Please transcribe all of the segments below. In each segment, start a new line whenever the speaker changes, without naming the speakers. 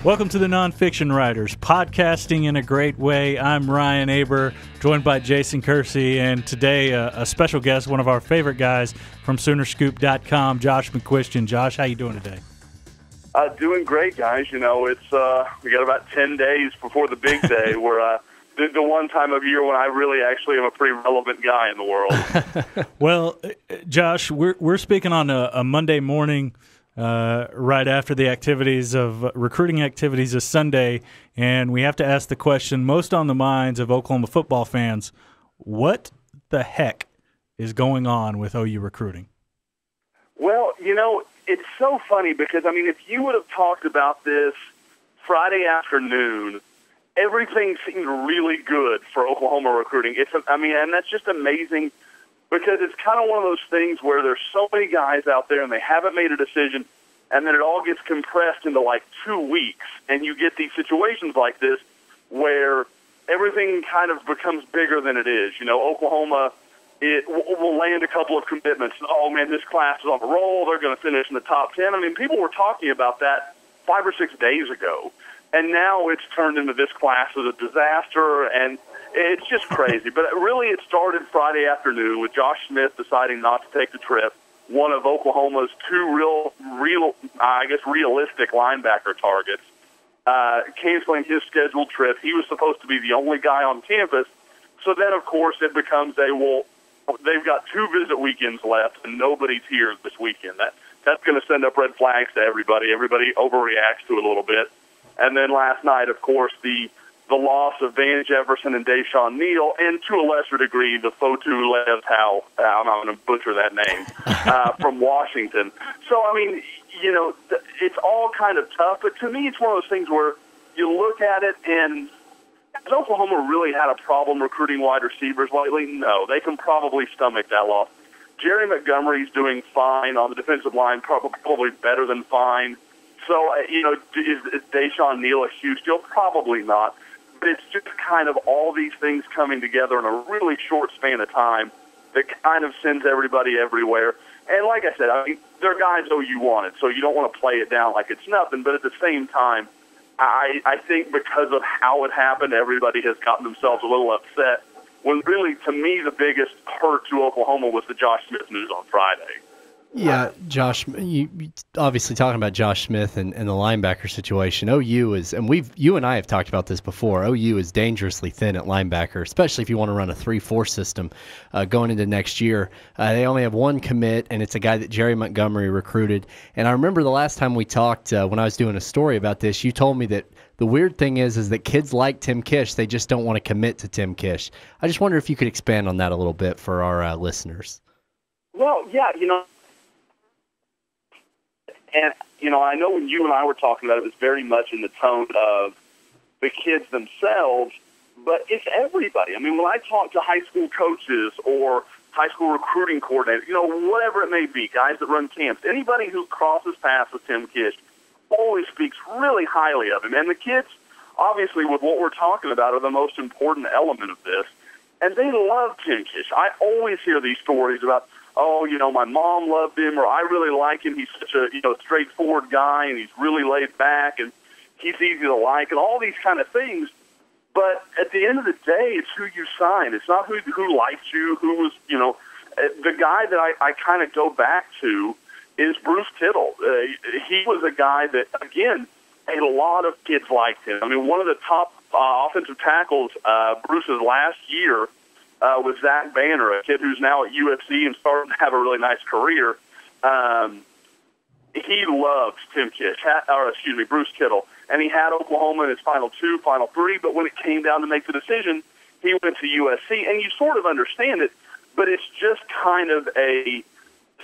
Welcome to the Nonfiction Writers, podcasting in a great way. I'm Ryan Aber, joined by Jason Kersey, and today a special guest, one of our favorite guys from Soonerscoop.com, Josh McCuistion. Josh, how you doing today?
Doing great, guys. You know, it's we got about 10 days before the big day where the one time of year when I really actually am a pretty relevant guy in the world.
Well, Josh, we're speaking on a Monday morning right after the activities of recruiting activities this Sunday, and we have to ask the question most on the minds of Oklahoma football fans: what the heck is going on with OU recruiting?
Well, you know, it's so funny because, I mean, if you would have talked about this Friday afternoon, everything seemed really good for Oklahoma recruiting. And that's just amazing because it's kind of one of those things where there's so many guys out there and they haven't made a decision, and then it all gets compressed into like 2 weeks, and you get these situations like this where everything kind of becomes bigger than it is. You know, Oklahoma will land a couple of commitments. Oh, man, this class is on a roll. They're going to finish in the top 10. I mean, people were talking about that 5 or 6 days ago, and now it's turned into this class is a disaster, and it's just crazy. But really it started Friday afternoon with Josh Smith deciding not to take the trip, one of Oklahoma's two realistic linebacker targets, canceling his scheduled trip. He was supposed to be the only guy on campus. So then, of course, it becomes they've got 2 visit weekends left, and nobody's here this weekend. That's going to send up red flags to everybody. Everybody overreacts to it a little bit. And then last night, of course, the loss of Van Jefferson and Deshaun Neal, and to a lesser degree, the Fotu Lev-Tau, I'm not going to butcher that name, from Washington. So, I mean, you know, it's all kind of tough, but to me it's one of those things where you look at it and has Oklahoma really had a problem recruiting wide receivers lately? No, they can probably stomach that loss. Jerry Montgomery's doing fine on the defensive line, probably better than fine. So, you know, is Deshaun Neal a huge deal? Probably not. But it's just kind of all these things coming together in a really short span of time that kind of sends everybody everywhere. And like I said, I mean, they're guys OU wanted, so you don't want to play it down like it's nothing. But at the same time, I think because of how it happened, everybody has gotten themselves a little upset. When really, to me, the biggest hurt to Oklahoma was the Josh Smith news on Friday.
Yeah, Josh, you obviously talking about Josh Smith and the linebacker situation. OU is, and you and I have talked about this before, OU is dangerously thin at linebacker, especially if you want to run a 3-4 system going into next year. They only have one commit, and it's a guy that Jerry Montgomery recruited. And I remember the last time we talked, when I was doing a story about this, you told me that the weird thing is that kids like Tim Kish, they just don't want to commit to Tim Kish. I just wonder if you could expand on that a little bit for our listeners.
Well, yeah, you know, and, you know, I know when you and I were talking about it, it was very much in the tone of the kids themselves, but it's everybody. I mean, when I talk to high school coaches or high school recruiting coordinators, you know, whatever it may be, guys that run camps, anybody who crosses paths with Tim Kish always speaks really highly of him. And the kids, obviously, with what we're talking about, are the most important element of this. And they love Tim Kish. I always hear these stories about, oh, you know, my mom loved him, or I really like him. He's such a, you know, straightforward guy, and he's really laid back, and he's easy to like, and all these kind of things. But at the end of the day, it's who you sign. It's not who likes you, who was, you know, the guy that I kind of go back to is Bruce Tittle. He was a guy that, again, a lot of kids liked him. I mean, one of the top offensive tackles Bruce's last year was Zach Banner, a kid who's now at UFC and starting to have a really nice career. He loved Bruce Tittle, and he had Oklahoma in his final 2, final 3, but when it came down to make the decision, he went to USC, and you sort of understand it, but it's just kind of a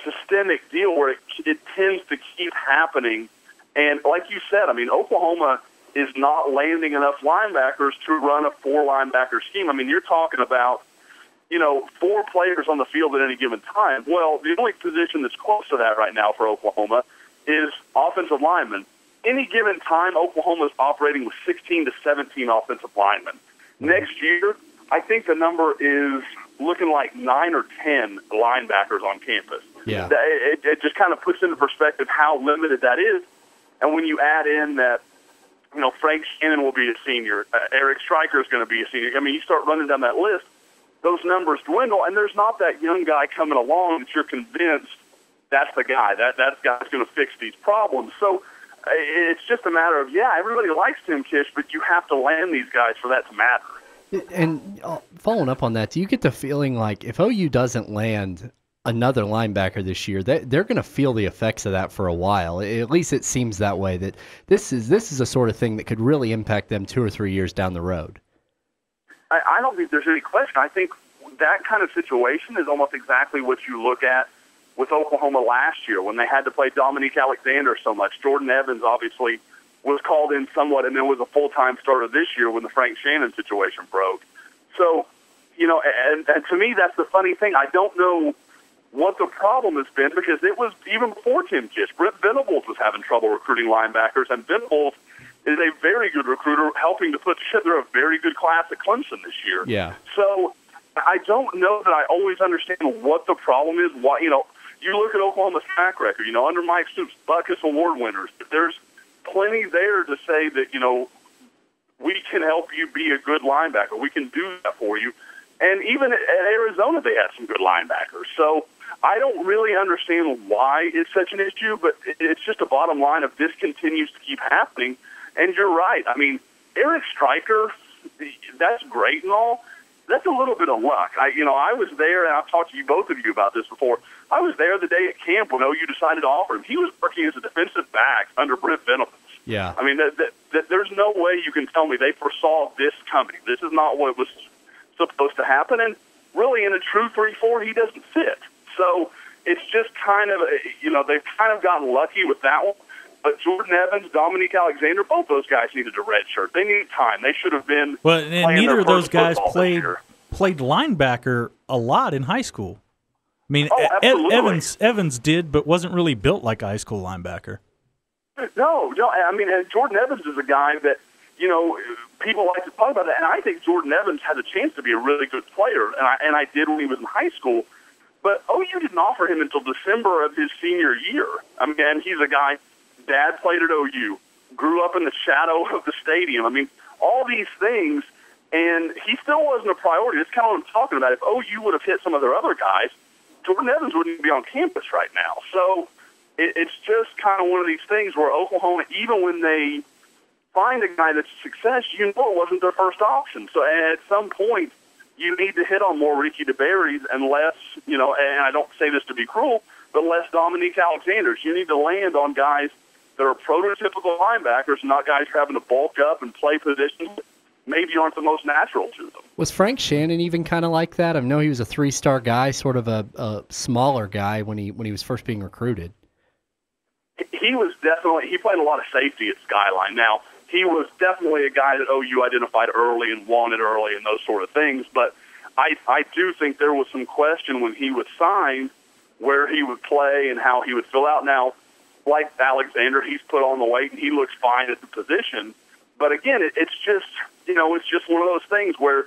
systemic deal where it tends to keep happening. And like you said, I mean, Oklahoma is not landing enough linebackers to run a 4-linebacker scheme. I mean, you're talking about, you know, 4 players on the field at any given time. Well, the only position that's close to that right now for Oklahoma is offensive linemen. Any given time, Oklahoma is operating with 16 to 17 offensive linemen. Next year, I think the number is looking like 9 or 10 linebackers on campus.
Yeah.
It just kind of puts into perspective how limited that is. And when you add in that Frank Shannon will be a senior. Eric Stryker is going to be a senior. I mean, you start running down that list, those numbers dwindle, and there's not that young guy coming along that you're convinced that's the guy. That guy's going to fix these problems. So it's just a matter of, everybody likes Tim Kish, but you have to land these guys for that to matter.
And following up on that, do you get the feeling like if OU doesn't land another linebacker this year, they're going to feel the effects of that for a while? At least it seems that way, that this is a sort of thing that could really impact them 2 or 3 years down the road.
I don't think there's any question. I think that kind of situation is almost exactly what you look at with Oklahoma last year when they had to play Dominique Alexander so much. Jordan Evans obviously was called in somewhat and then was a full-time starter this year when the Frank Shannon situation broke. So, and to me that's the funny thing. I don't know what the problem has been because it was even before Tim Kish. Brent Venables was having trouble recruiting linebackers, and Venables is a very good recruiter, helping to put together a very good class at Clemson this year.
Yeah.
So I don't know that I always understand what the problem is. Why, you look at Oklahoma's track record, under Mike Stoops, Butkus Award winners. There's plenty there to say that, we can help you be a good linebacker. We can do that for you. And even at Arizona, they had some good linebackers. So I don't really understand why it's such an issue, but it's just a bottom line of this continues to keep happening. And you're right. I mean, Eric Stryker, that's great and all. That's a little bit of luck. I was there, and I've talked to you, both of you, about this before. I was there the day at camp when OU decided to offer him. He was working as a defensive back under Brent Venables.
Yeah.
I mean, there's no way you can tell me they foresaw this coming. This is not what was supposed to happen. And really, in a true 3-4, he doesn't fit. So it's just kind of, they've kind of gotten lucky with that one. But Jordan Evans, Dominique Alexander, both those guys needed a red shirt. They needed time. They should have been.
Well, and neither of those guys played linebacker a lot in high school. I mean, Evans did, but wasn't really built like a high school linebacker.
No. I mean, and Jordan Evans is a guy that, people like to talk about that. And I think Jordan Evans had a chance to be a really good player, and I did when he was in high school. But OU didn't offer him until December of his senior year. I mean, and he's a guy. Dad played at OU, grew up in the shadow of the stadium. I mean, all these things, and he still wasn't a priority. That's kind of what I'm talking about. If OU would have hit some of their other guys, Jordan Evans wouldn't even be on campus right now. So it's just kind of one of these things where Oklahoma, even when they find a guy that's a success, it wasn't their first option. So at some point, you need to hit on more Ricky DeBerry's and less, and I don't say this to be cruel, but less Dominique Alexanders. You need to land on guys that are prototypical linebackers, not guys having to bulk up and play positions that maybe aren't the most natural to them.
Was Frank Shannon even kind of like that? I know he was a 3-star guy, sort of a smaller guy when he was first being recruited.
He was definitely, he played a lot of safety at Skyline. Now, he was definitely a guy that OU identified early and wanted early and those sort of things, but I do think there was some question when he was signed where he would play and how he would fill out. Now, like Alexander, he's put on the weight and he looks fine at the position. But again, it's just, it's just one of those things where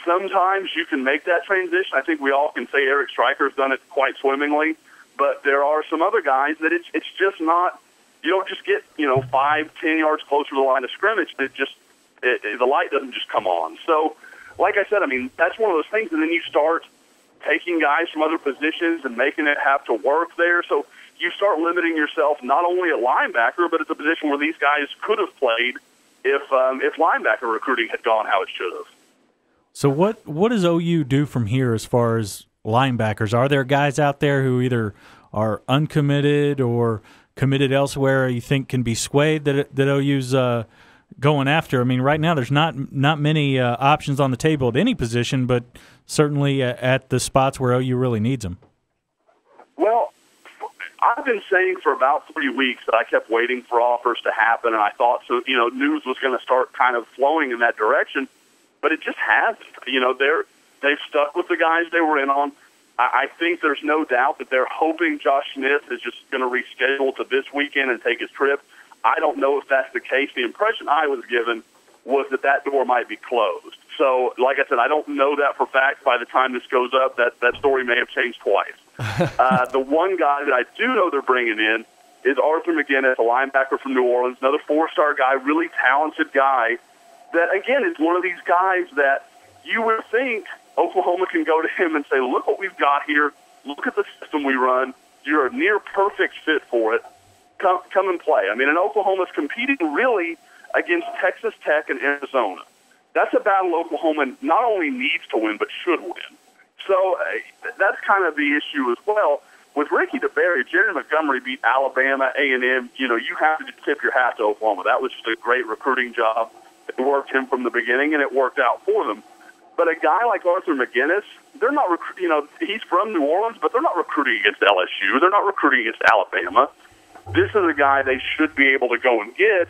sometimes you can make that transition. I think we all can say Eric Stryker's done it quite swimmingly, but there are some other guys that it's just not, you don't just get, 5-10 yards closer to the line of scrimmage. The light doesn't just come on. So, like I said, I mean, that's one of those things, and then you start taking guys from other positions and making it have to work there. So you start limiting yourself not only at linebacker, but it's a position where these guys could have played if linebacker recruiting had gone how it should have.
So what does OU do from here as far as linebackers? Are there guys out there who either are uncommitted or committed elsewhere you think can be swayed that OU's going after? I mean, right now there's not many options on the table at any position, but certainly at the spots where OU really needs them.
Well, I've been saying for about 3 weeks that I kept waiting for offers to happen, and I thought news was going to start kind of flowing in that direction, but it just hasn't. They've stuck with the guys they were in on. I think there's no doubt that they're hoping Josh Smith is just going to reschedule to this weekend and take his trip. I don't know if that's the case. The impression I was given was that door might be closed. So, like I said, I don't know that for fact. By the time this goes up, that story may have changed twice. The one guy that I do know they're bringing in is Arthur McGinnis, a linebacker from New Orleans, another four-star guy, really talented guy that, again, is one of these guys that you would think Oklahoma can go to him and say, look what we've got here. Look at the system we run. You're a near perfect fit for it. Come and play. I mean, and Oklahoma's competing really against Texas Tech and Arizona. That's a battle Oklahoma not only needs to win, but should win. So that's kind of the issue as well. With Ricky DeBerry, Jerry Montgomery beat Alabama, A&M. You know, you have to just tip your hat to Oklahoma. That was just a great recruiting job. It worked him from the beginning, and it worked out for them. But a guy like Arthur McGinnis, they're not, he's from New Orleans, but they're not recruiting against LSU. They're not recruiting against Alabama. This is a guy they should be able to go and get.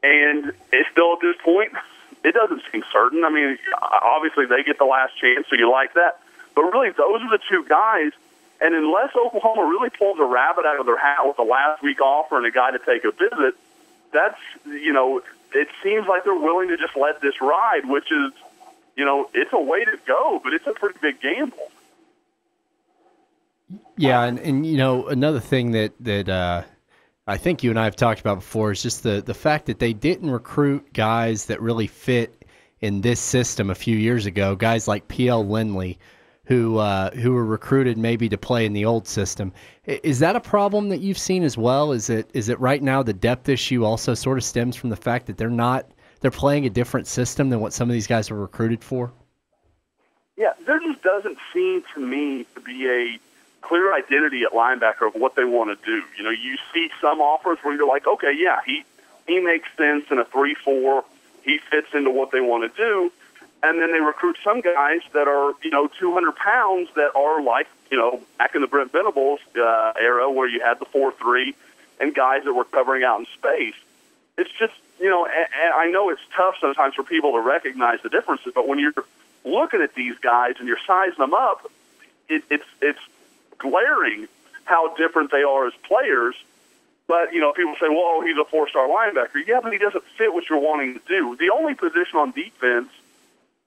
And it's still at this point, it doesn't seem certain. I mean, obviously they get the last chance, so you like that. But really, those are the two guys. And unless Oklahoma really pulls a rabbit out of their hat with a last week offer and a guy to take a visit, that's, it seems like they're willing to just let this ride, which is, it's a way to go, but it's a pretty big gamble.
Yeah, and another thing that I think you and I have talked about before is just the fact that they didn't recruit guys that really fit in this system a few years ago, guys like P.L. Lindley, who were recruited maybe to play in the old system. Is that a problem that you've seen as well? Is it right now the depth issue also sort of stems from the fact that they're playing a different system than what some of these guys were recruited for?
Yeah, there just doesn't seem to me to be a clear identity at linebacker of what they want to do. You see some offers where you're like, okay, yeah, he makes sense in a 3-4. He fits into what they want to do. And then they recruit some guys that are, 200 pounds that are like, back in the Brent Venables era where you had the 4-3 and guys that were covering out in space. It's just, and I know it's tough sometimes for people to recognize the differences, but when you're looking at these guys and you're sizing them up, it's glaring how different they are as players. But, people say, well, he's a 4-star linebacker. Yeah, but he doesn't fit what you're wanting to do. The only position on defense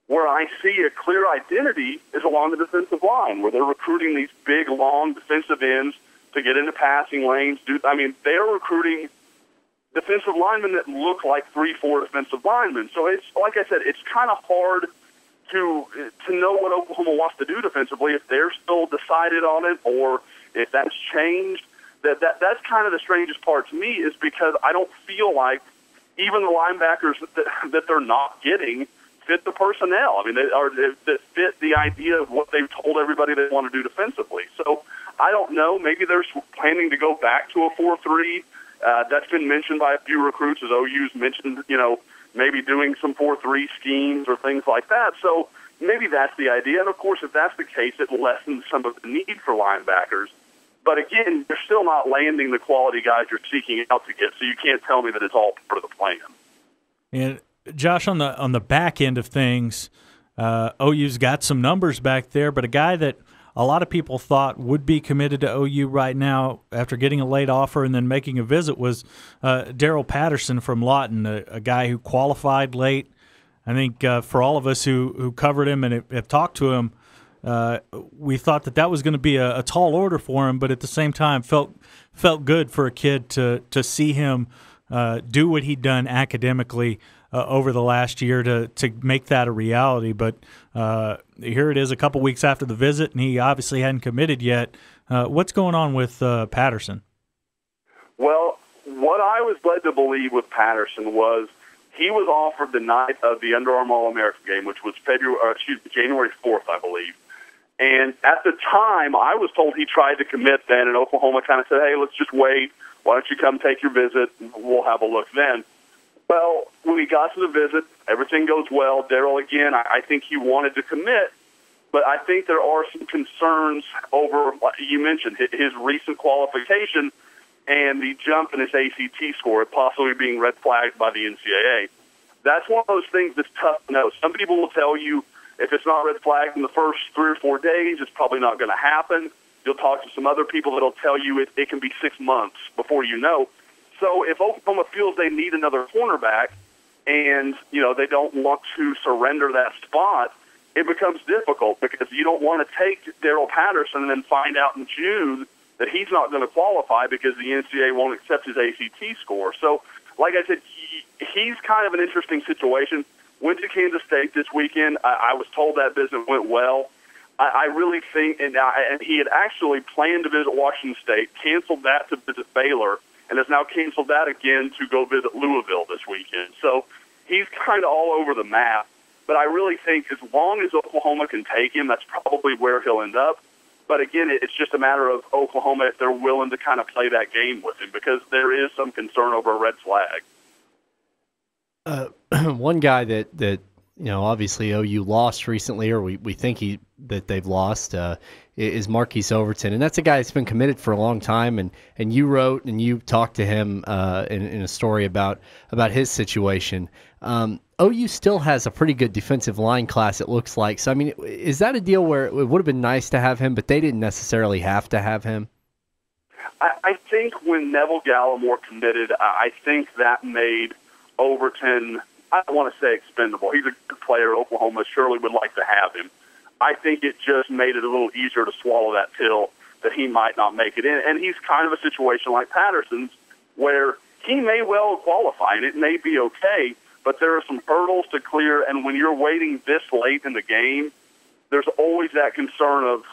where I see a clear identity is along the defensive line, where they're recruiting these big, long defensive ends to get into passing lanes. They're recruiting defensive linemen that look like 3-4 defensive linemen. So it's, like I said, it's kind of hard to know what Oklahoma wants to do defensively if they're still decided on it or if that's changed. That's kind of the strangest part to me, is because I don't feel like even the linebackers that they're not getting fit the personnel. That fit the idea of what they've told everybody they want to do defensively. So I don't know. Maybe they're planning to go back to a 4-3. That's been mentioned by a few recruits, as OU's mentioned, maybe doing some 4-3 schemes or things like that. So maybe that's the idea. And, of course, if that's the case, it lessens some of the need for linebackers. But, again, you're still not landing the quality guys you're seeking out to get, so you can't tell me that it's all part of the plan.
And Josh, on the back end of things, OU's got some numbers back there, but a guy that a lot of people thought would be committed to OU right now after getting a late offer and then making a visit was Daryl Patterson from Lawton, a guy who qualified late. I think for all of us who covered him and have talked to him, we thought that was going to be a tall order for him, but at the same time felt good for a kid to see him do what he'd done academically over the last year to make that a reality. But here it is a couple weeks after the visit, and he obviously hadn't committed yet. What's going on with Patterson? Well,
what I was led to believe with Patterson was he was offered the night of the Under Armour All-America game, which was January 4th, I believe. And at the time, I was told he tried to commit then, and Oklahoma kind of said, hey, let's just wait. Why don't you come take your visit, and we'll have a look then. Well, when we got to the visit, everything goes well. Daryl, again, I think he wanted to commit, but I think there are some concerns over, you mentioned, his recent qualification and the jump in his ACT score, possibly being red flagged by the NCAA. That's one of those things that's tough to know. Some people will tell you if it's not red flagged in the first 3 or 4 days, it's probably not going to happen. You'll talk to some other people that will tell you it can be 6 months before you know. So if Oklahoma feels they need another cornerback and, they don't want to surrender that spot, it becomes difficult because you don't want to take Daryl Patterson and then find out in June that he's not going to qualify because the NCAA won't accept his ACT score. So, like I said, he's kind of an interesting situation. Went to Kansas State this weekend. I was told that visit went well. I really think, and he had actually planned to visit Washington State, canceled that to visit Baylor, and has now canceled that again to go visit Louisville this weekend. So he's kind of all over the map. But I really think as long as Oklahoma can take him, that's probably where he'll end up. But again, it's just a matter of Oklahoma if they're willing to kind of play that game with him, because there is some concern over a red flag.
One guy that obviously OU lost recently, or we think that they've lost, is Marquise Overton, and that's a guy that's been committed for a long time. And you wrote and you talked to him in a story about his situation. OU still has a pretty good defensive line class, it looks like. So I mean, is that a deal where it would have been nice to have him, but they didn't necessarily have to have him?
I think when Neville Gallimore committed, I think that made Overton, I don't want to say expendable. He's a good player. Oklahoma surely would like to have him. I think it just made it a little easier to swallow that pill that he might not make it in. And he's kind of a situation like Patterson's where he may well qualify, and it may be okay, but there are some hurdles to clear. And when you're waiting this late in the game, there's always that concern of,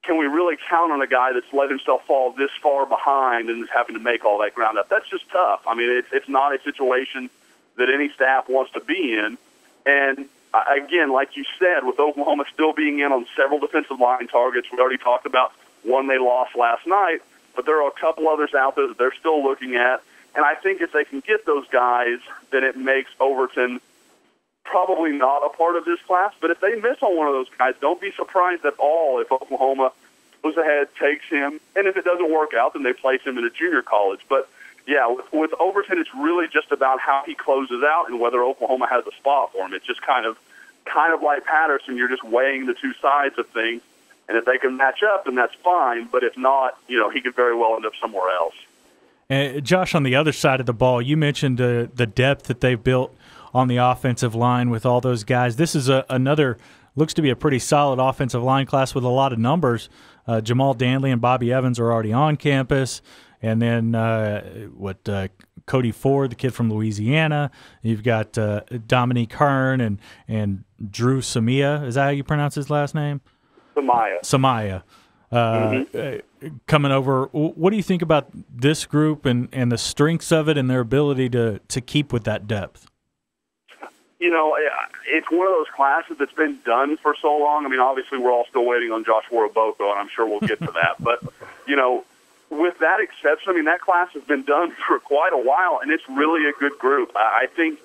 can we really count on a guy that's let himself fall this far behind and is having to make all that ground up? That's just tough. I mean, it's not a situation that any staff wants to be in. And again, like you said, with Oklahoma still being in on several defensive line targets, we already talked about one they lost last night, but there are a couple others out there that they're still looking at. And I think if they can get those guys, then it makes Overton probably not a part of this class. But if they miss on one of those guys, don't be surprised at all if Oklahoma goes ahead, takes him, and if it doesn't work out, then they place him in a junior college. But yeah, with Overton, it's really just about how he closes out and whether Oklahoma has a spot for him. It's just kind of like Patterson. You're just weighing the two sides of things, and if they can match up, then that's fine. But if not, he could very well end up somewhere else.
Josh, on the other side of the ball, you mentioned the depth that they've built on the offensive line with all those guys. This is another looks to be a pretty solid offensive line class with a lot of numbers. Jamal Danley and Bobby Evans are already on campus. And then Cody Ford, the kid from Louisiana. You've got Dominique Hearn and Drew Samia. Is that how you pronounce his last name? Samaya. Coming over. What do you think about this group and the strengths of it and their ability to keep with that depth?
It's one of those classes that's been done for so long. I mean, obviously we're all still waiting on Joshua Raboko, and I'm sure we'll get to that. But, with that exception, I mean, that class has been done for quite a while, and it's really a good group. I think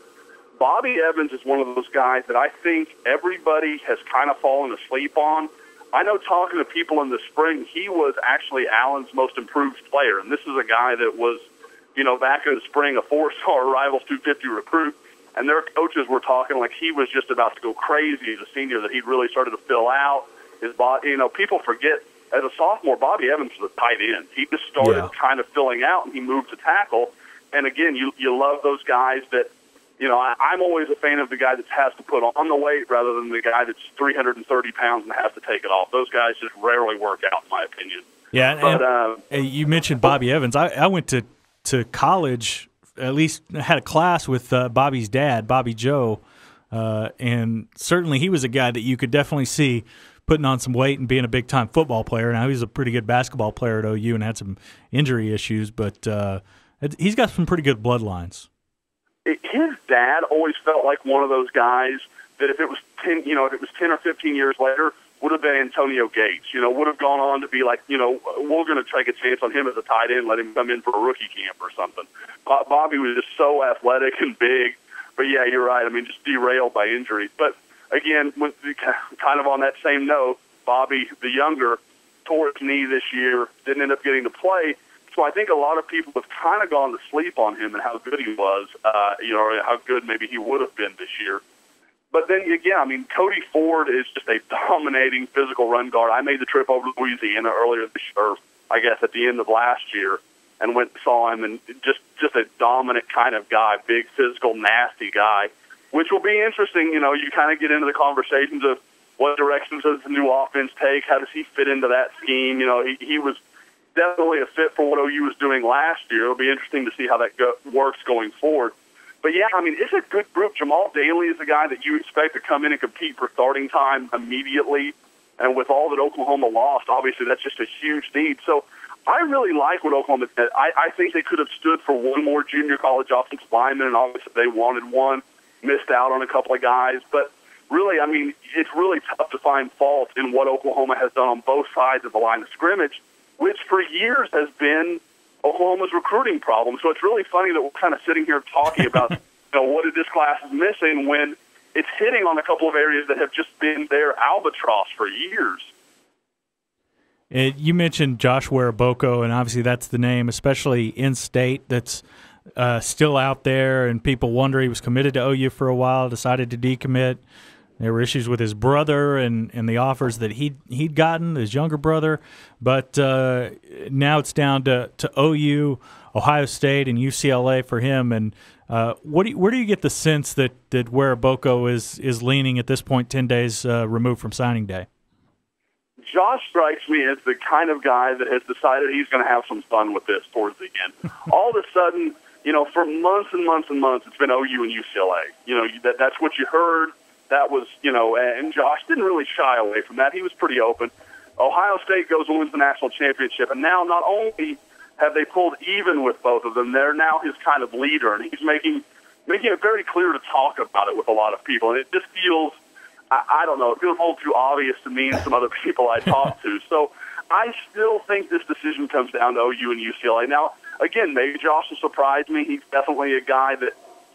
Bobby Evans is one of those guys that I think everybody has kind of fallen asleep on. I know talking to people in the spring, he was actually Allen's most improved player, and this is a guy that was, back in the spring, a 4-star Rivals 250 recruit, and their coaches were talking like he was just about to go crazy as a senior, that he'd really started to fill out his body. People forget, as a sophomore, Bobby Evans was a tight end. He just started kind of filling out, and he moved to tackle. And again, you love those guys that, I'm always a fan of the guy that has to put on the weight rather than the guy that's 330 pounds and has to take it off. Those guys just rarely work out, in my opinion.
Yeah, but, you mentioned Bobby Evans. I went to college, at least had a class with Bobby's dad, Bobby Joe, and certainly he was a guy that you could definitely see putting on some weight and being a big-time football player. Now, he's a pretty good basketball player at OU and had some injury issues, but he's got some pretty good bloodlines.
His dad always felt like one of those guys that if it was 10 or 15 years later, would have been Antonio Gates, would have gone on to be like, we're going to take a chance on him as a tight end, let him come in for a rookie camp or something. Bobby was just so athletic and big, but yeah, you're right. I mean, just derailed by injuries. But again, kind of on that same note, Bobby, the younger, tore his knee this year, didn't end up getting to play. So I think a lot of people have kind of gone to sleep on him and how good he was, or how good maybe he would have been this year. But then again, I mean, Cody Ford is just a dominating physical run guard. I made the trip over to Louisiana earlier this year, or I guess at the end of last year, and went and saw him, and just a dominant kind of guy, big, physical, nasty guy, which will be interesting. You kind of get into the conversations of, what directions does the new offense take? How does he fit into that scheme? You know, he was definitely a fit for what OU was doing last year. It'll be interesting to see how that works going forward. But, yeah, I mean, it's a good group. Jamal Daly is a guy that you expect to come in and compete for starting time immediately. And with all that Oklahoma lost, obviously that's just a huge need. So I really like what Oklahoma did. I think they could have stood for one more junior college offensive lineman, and obviously they wanted one, missed out on a couple of guys. But really, I mean, it's really tough to find fault in what Oklahoma has done on both sides of the line of scrimmage, which for years has been Oklahoma's recruiting problem. So it's really funny that we're kind of sitting here talking about, you know, what did this class is missing when it's hitting on a couple of areas that have just been their albatross for years.
You mentioned Josh Weraboko, and obviously that's the name, especially in-state, that's still out there, and people wonder he was committed to OU for a while, decided to decommit. There were issues with his brother and the offers that he'd gotten, his younger brother. But now it's down to OU, Ohio State, and UCLA for him. And where do you get the sense that Weraboko is leaning at this point, 10 days removed from signing day?
Josh strikes me as the kind of guy that has decided he's going to have some fun with this towards the end. All of a sudden, you know, for months and months and months, it's been OU and UCLA. You know, that's what you heard. That was, you know, and Josh didn't really shy away from that. He was pretty open. Ohio State goes and wins the national championship, and now not only have they pulled even with both of them, they're now his kind of leader, and he's making it very clear to talk about it with a lot of people. And it just feels, I don't know, it feels a little too obvious to me and some other people I talk to. So I still think this decision comes down to OU and UCLA. Now, again, maybe Josh will surprise me. He's definitely a guy that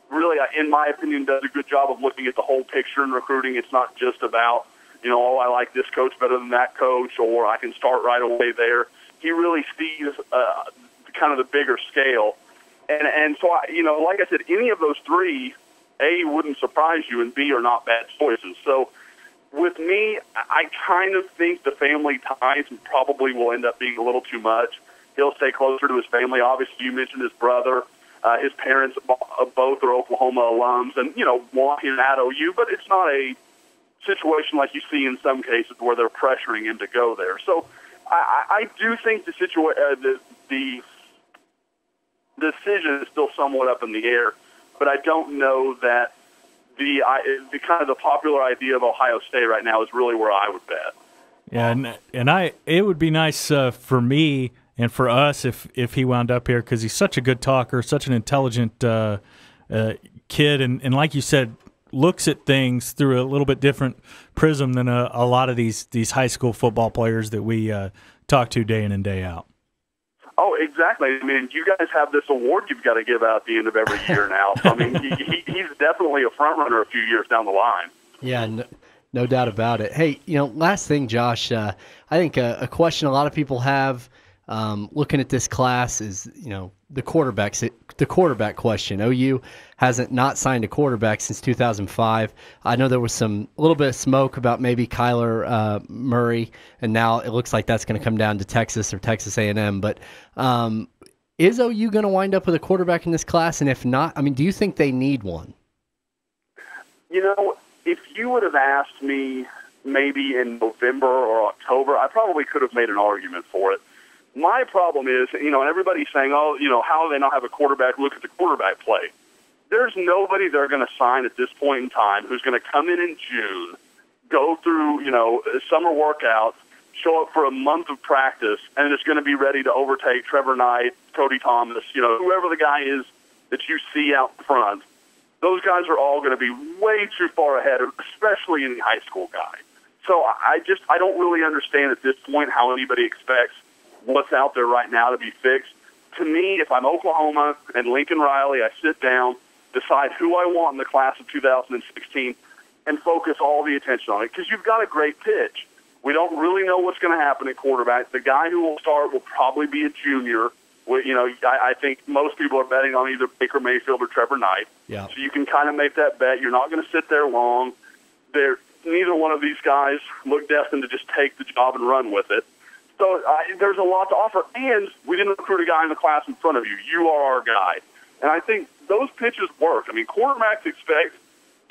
really, in my opinion, does a good job of looking at the whole picture in recruiting. It's not just about, you know, oh, I like this coach better than that coach, or I can start right away there. He really sees kind of the bigger scale. And so, you know, like I said, any of those three, A, wouldn't surprise you, and B, are not bad choices. So with me, I kind of think the family ties probably will end up being a little too much. He'll stay closer to his family. Obviously, you mentioned his brother. His parents both are Oklahoma alums and, you know, want him at OU, but it's not a situation like you see in some cases where they're pressuring him to go there. So I do think the decision is still somewhat up in the air, but I don't know that the kind of the popular idea of Ohio State right now is really where I would bet.
Yeah, and it would be nice for me and for us if he wound up here, because he's such a good talker, such an intelligent kid, and like you said, looks at things through a little bit different prism than a lot of these high school football players that we talk to day in and day out.
Oh, exactly. I mean, you guys have this award you've got to give out at the end of every year now. So, I mean, he's definitely a front runner a few years down the line.
Yeah, no doubt about it. Hey, you know, last thing, Josh, I think a question a lot of people have looking at this class is, you know, the quarterback question. OU hasn't not signed a quarterback since 2005. I know there was a little bit of smoke about maybe Kyler Murray, and now it looks like that's going to come down to Texas or Texas A&M. But is OU going to wind up with a quarterback in this class? And if not, I mean, do you think they need one?
You know, if you would have asked me maybe in November or October, I probably could have made an argument for it. My problem is, you know, and everybody's saying, oh, you know, how do they not have a quarterback? Look at the quarterback play. There's nobody they're going to sign at this point in time who's going to come in June, go through, you know, summer workouts, show up for a month of practice, and is going to be ready to overtake Trevor Knight, Cody Thomas, you know, whoever the guy is that you see out front. Those guys are all going to be way too far ahead, especially in the high school guy. So I don't really understand at this point how anybody expects what's out there right now to be fixed. To me, if I'm Oklahoma and Lincoln Riley, I sit down, decide who I want in the class of 2016, and focus all the attention on it, because you've got a great pitch. We don't really know what's going to happen at quarterback. The guy who will start will probably be a junior. You know, I think most people are betting on either Baker Mayfield or Trevor Knight.
Yeah.
So you can kind of make that bet. You're not going to sit there long. Neither one of these guys look destined to just take the job and run with it. So there's a lot to offer, and we didn't recruit a guy in the class in front of you. You are our guy. And I think those pitches work. I mean, quarterbacks expect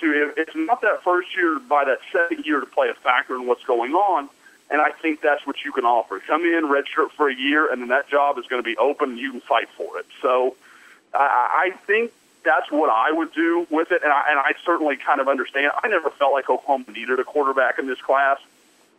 it's not that first year, by that second year to play a factor in what's going on. And I think that's what you can offer. Come in, redshirt for a year, and then that job is going to be open and you can fight for it. So I think that's what I would do with it. And I certainly kind of understand. I never felt like Oklahoma needed a quarterback in this class.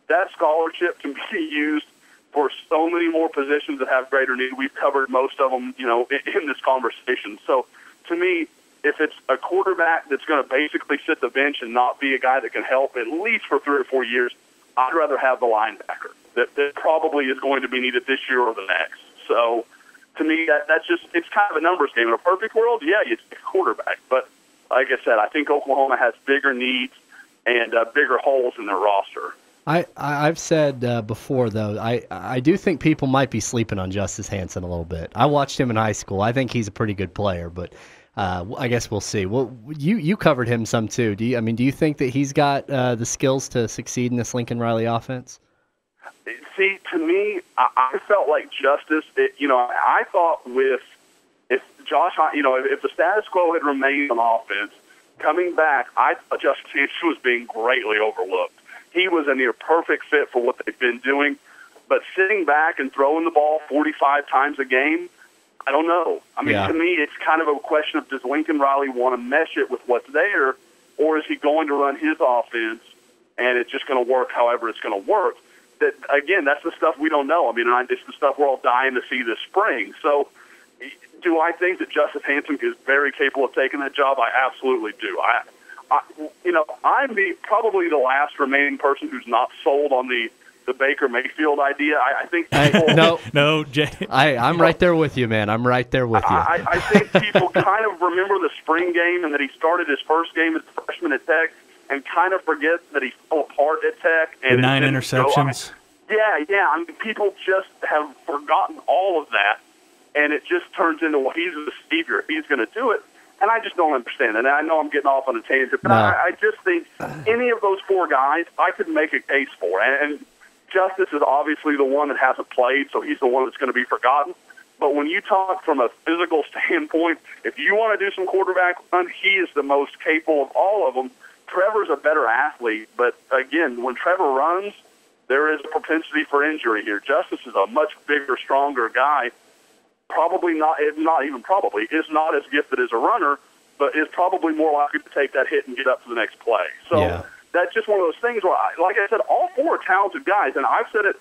That scholarship can be used for so many more positions that have greater need. We've covered most of them, in this conversation. So to me, if it's a quarterback that's going to basically sit the bench and not be a guy that can help at least for 3 or 4 years, I'd rather have the linebacker that probably is going to be needed this year or the next. So to me, that's just, it's kind of a numbers game. In a perfect world, yeah, you take a quarterback. But like I said, I think Oklahoma has bigger needs and bigger holes in their roster.
I've said before, though, I do think people might be sleeping on Justice Hansen a little bit. I watched him in high school. I think he's a pretty good player, but I guess we'll see. Well, you covered him some too. Do you think that he's got the skills to succeed in this Lincoln Riley offense?
See, to me, I felt like Justice. I thought if Josh, if the status quo had remained on offense, coming back, I thought Justice Hansen was being greatly overlooked. He was a near perfect fit for what they've been doing, but sitting back and throwing the ball 45 times a game, I don't know. I mean, To me, it's kind of a question of, does Lincoln Riley want to mesh it with what's there, or is he going to run his offense and it's just going to work however it's going to work? That, again, that's the stuff we don't know. I mean, it's the stuff we're all dying to see this spring. So do I think that Justice Hansen is very capable of taking that job? I absolutely do. I'm probably the last remaining person who's not sold on the Baker Mayfield idea. I think people,
no, Jay.
I'm right there with you, man. I'm right there with you.
I think people kind of remember the spring game and that he started his first game as a freshman at Tech and kind of forget that he fell apart at Tech. And
the 9 interceptions.
Yeah. I mean, people just have forgotten all of that, and it just turns into, well, he's the savior. He's going to do it. And I just don't understand it. And I know I'm getting off on a tangent, but I just think any of those 4 guys I could make a case for. And Justice is obviously the one that hasn't played, so he's the one that's going to be forgotten. But when you talk from a physical standpoint, if you want to do some quarterback run, he is the most capable of all of them. Trevor's a better athlete, but again, when Trevor runs, there is a propensity for injury here. Justice is a much bigger, stronger guy. Probably not even probably, is not as gifted as a runner, but is probably more likely to take that hit and get up to the next play. So that's just one of those things where, like I said, all 4 are talented guys, and I've said it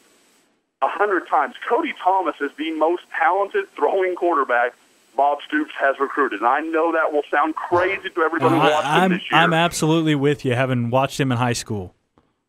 100 times. Cody Thomas is the most talented throwing quarterback Bob Stoops has recruited. And I know that will sound crazy to everybody who watched him this year.
I'm absolutely with you, having watched him in high school.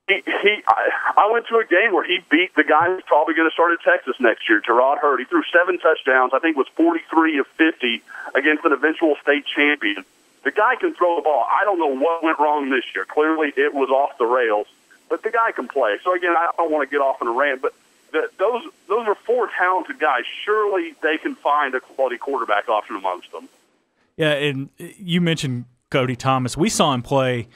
I went to a game where he beat the guy who's probably going to start at Texas next year, Gerard Hurd. He threw 7 touchdowns. I think it was 43 of 50 against an eventual state champion. The guy can throw the ball. I don't know what went wrong this year. Clearly, it was off the rails, but the guy can play. So again, I don't want to get off on a rant, but those are 4 talented guys. Surely they can find a quality quarterback option amongst them.
Yeah, and you mentioned Cody Thomas. We saw him play.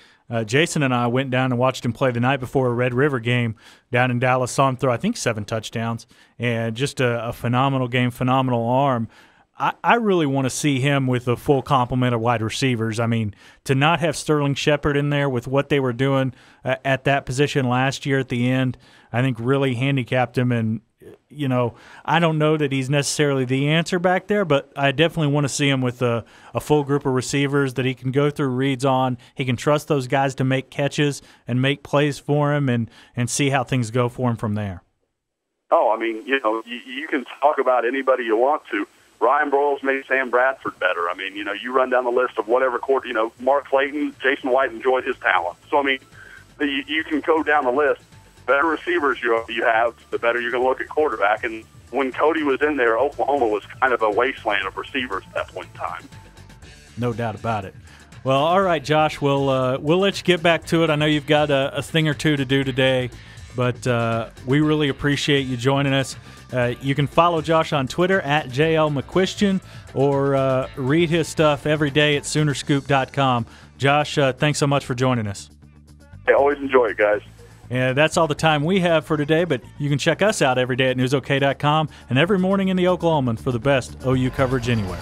Jason and I went down and watched him play the night before a Red River game down in Dallas. Saw him throw, I think, 7 touchdowns, and just a phenomenal game, phenomenal arm. I really want to see him with a full complement of wide receivers. I mean, to not have Sterling Shepard in there with what they were doing at that position last year at the end, I think really handicapped him. And, I don't know that he's necessarily the answer back there, but I definitely want to see him with a full group of receivers that he can go through reads on. He can trust those guys to make catches and make plays for him and see how things go for him from there.
Oh, I mean, you can talk about anybody you want to. Ryan Broyles made Sam Bradford better. I mean, you run down the list of whatever court, Mark Clayton, Jason White enjoyed his talent. So, I mean, you can go down the list. Better receivers you have, the better you can look at quarterback. And when Cody was in there, Oklahoma was kind of a wasteland of receivers at that point in time.
No doubt about it. Well, all right, Josh, we'll let you get back to it. I know you've got a thing or two to do today, but we really appreciate you joining us. You can follow Josh on Twitter at JLMcQuestion or read his stuff every day at Soonerscoop.com. Josh, thanks so much for joining us.
I always enjoy it, guys.
And that's all the time we have for today, but you can check us out every day at newsok.com and every morning in the Oklahoman for the best OU coverage anywhere.